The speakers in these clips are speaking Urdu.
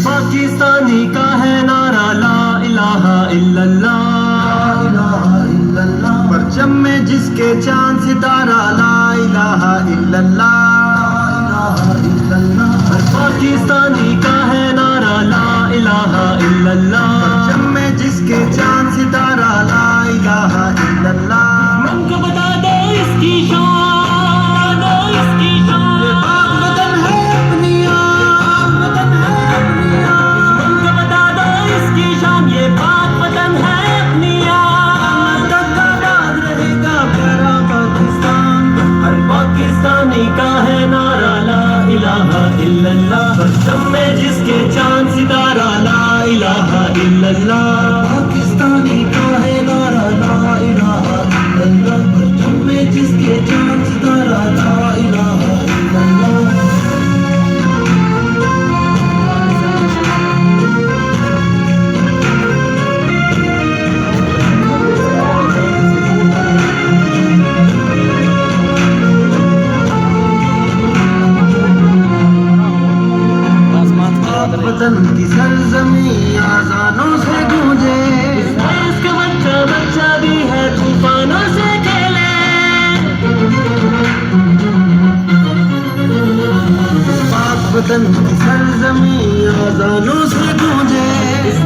پاکستانی کا ہے نعرہ لا الہ الا اللہ، پرچم میں جس کے چاند ستارہ لا الہ الا اللہ، پاکستانی کا ہے نعرہ لا الہ الا اللہ، پرچم میں جس کے چاند ستارہ لا الہ الا اللہ، من کو بتا دو اس کی شان، اس کی شان، یہ پاک وطن ہے اپنی آن، وطن ہے اپنی آن، من کو بتا دو اس کی شان، یہ پاک وطن ہے اپنی آن، تک آباد رہے گا پیارا پاکستان، ہر پاکستانی کا ہے نعرہ لا الہ الا اللہ، پرچم میں جس کے چاند ستارہ لا الہ الا اللہ، پاکستانی کا ہے نعرہ لا الہ الا اللہ، پرچم میں جس کے چاند ستارہ لا الہ الا اللہ۔ وطن کی سرزمین آذانوں سے گونجے، اس کا بچہ بچہ بھی ہے طوفانوں سے کھیلے، پاک وطن کی سرزمین آذانوں سے گونجے، اس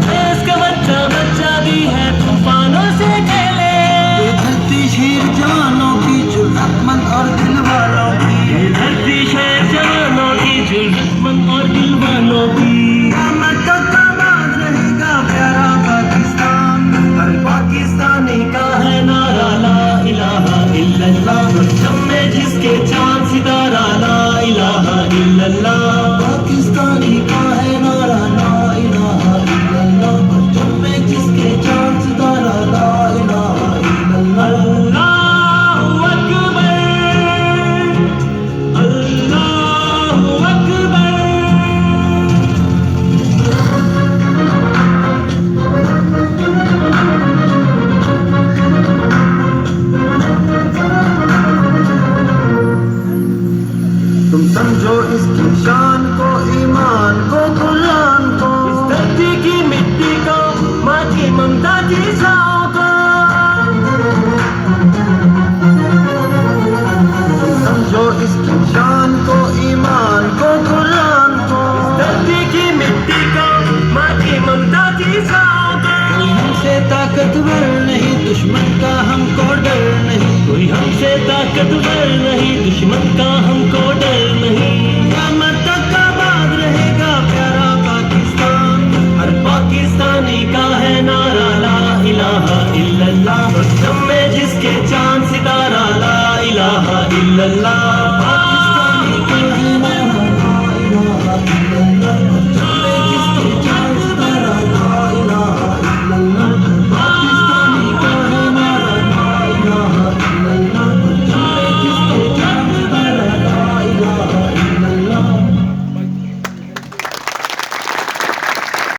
کا بچہ بچہ بھی ہے طوفانوں سے کھیلے، یہ دھرتی شیر جوانوں کی جرأت مند اور دل والوں کی، یہ دھرتی شیر جوانوں کی جرأت مند اور دل والوں کی، پاکستانی کا ہے نعرہ لا الہ الا اللہ، پرچم میں جس کے چاند ستارہ لا الہ الا اللہ، پاکستانی کا ہے نعرہ لا الہ الا اللہ، پرچم میں جس کے چاند ستارہ لا الہ الا اللہ۔ اللہ اکبر، اللہ اکبر۔ تم سمجھو اس کی شان کو، ایمان کو، قرآن کو، اس دھرتی کی مٹی کو، ماں کی ممتا کی چھاؤں کو، تم سمجھو اس کی شان کو، ایمان کو، قرآن کو، اس دھرتی کی مٹی کو، ماں کی ممتا کی چھاؤں کو، کوئی ہم سے طاقتور نہیں، دشمن کا ہم کو ڈر نہیں، کوئی ہم سے طاقتور نہیں، دشمن کا ہم کو ڈر نہیں، قیامت تک آباد رہے گا پیارا پاکستان، ہر پاکستانی کا ہے نعرہ لا الہ الا اللہ، پرچم میں جس کے چاند ستارہ لا الہ الا اللہ، پاکستانی کا ہے نعرہ لا الہ الا اللہ، پرچم میں جس کے چاند ستارہ لا الہ الا اللہ، پاکستانی کا ہے نعرہ لا الہ الا اللہ۔